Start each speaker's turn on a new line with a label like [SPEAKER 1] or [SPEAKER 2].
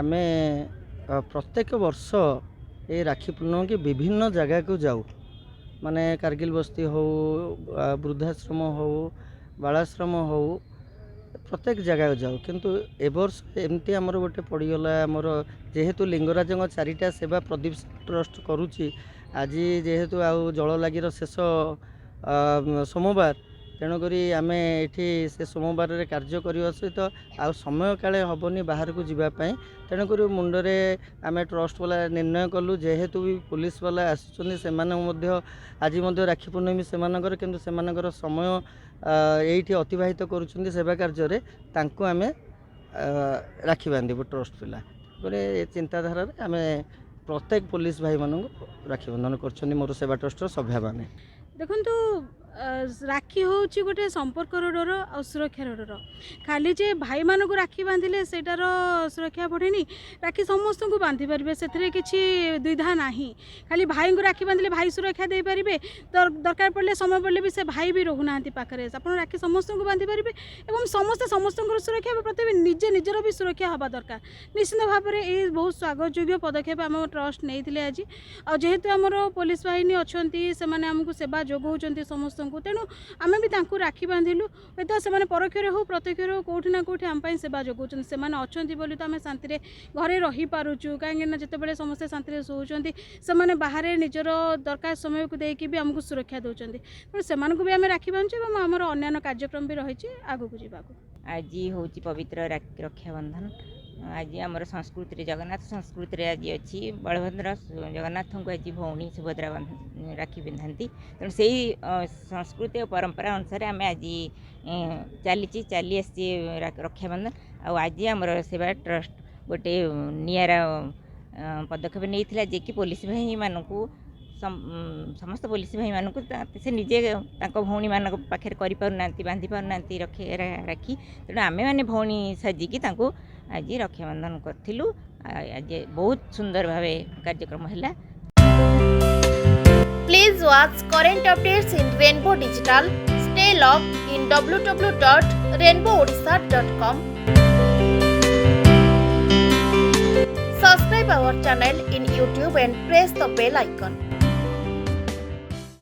[SPEAKER 1] आमे प्रत्येक वर्ष ये राखी पूर्णिमा के विभिन्न जगह को जाऊ माने कारगिल बस्ती हो वृद्धाश्रम हो बालाश्रम हो प्रत्येक जगह जाऊ किंतु ए वर्ष एमती आमर गोटे पड़गला आमर जेहेतु लिंगराज चारिटा सेवा प्रदीप ट्रस्ट करुच्ची आज जेहेतु आउ जल लगिर शेष सोमवार तेणुक आम ये से सोमवार कार्य करने सहित आ समय काले हेनी बाहर को जीवाई तेणुक मुंडरे आम ट्रस्ट वाला निर्णय कलु जेहेतु भी पुलिस वाला आसुच्च आज राखी पूर्णिमी से समय ये अतिवाहित करुँच सेवा कार्य आम राखी बांधबू ट्रस्ट पिला चिंताधारा आम प्रत्येक पुलिस भाई मान राखी बंधन कर मोर सेवा ट्रस्ट सभ्या मैंने
[SPEAKER 2] देखु राखी हूँ गोटे संपर्कर डर आ सुरक्षार डर खाली जे भाई मानक राखी बांधिले सेटार सुरक्षा बढ़ेनी राखी समस्त को बांधि पारे से किसी द्विधा ना खाली भाई को राखी बांधिले भाई सुरक्षा दे पारे दरकार पड़े समय पड़े भी से भाई भी रोना पाखे आप राखी समस्त को बांधि पारे और समस्ते समस्त सुरक्षा प्रति निजे निजर भी सुरक्षा हवा दरकार निश्चित भाव में ये बहुत स्वागत योग्य पदक्षेप आम ट्रस्ट नहीं आज जेहेतु आमर पुलिस बाहिनी अच्छा से आमको सेवा जोगाऊँ समस्त तेणु आम भी राखी बांधिलु हूँ तो से परोक्ष हो प्रत्यक्ष हो कौटी ना कौटी आम सेवा जोगाऊँ से अच्छा बोली तो आम शांति घरे रही पारुचु कहीं जिते समस्ते शांति शोचुं से बाहर निजर दरकार समय को देकी भी आमको सुरक्षा दौरान तेणु से भी आम राखी बांधु और आमर अन्य कार्यक्रम भी रही आगू को जावाक
[SPEAKER 3] आज हूँ पवित्र रक्षाबंधन आज आमर संस्कृति जगन्नाथ संस्कृति आज अच्छी बलभद्र जगन्नाथ को आज भौणी सुभद्रा राखी पिंधाती तेणु से संस्कृति और परंपरा अनुसार आम आज चली रक्षाबंधन आज आमर सेवा ट्रस्ट गोटे निरा पदक्षेप नहीं जे कि पुलिस भाई मानक समस्त पुलिस भाई मानक से निजे भौणी मान पाखे कर बांधि पारना रखे राखी तेणु आम मैंने भौणी साजिकी आज रक्षाबंधन करूँ आज बहुत सुंदर भाव कार्यक्रम है।
[SPEAKER 4] Please watch current updates in Rainbow Digital. Stay logged in www.rainbowodisha.com. Subscribe our channel in YouTube and press the bell icon.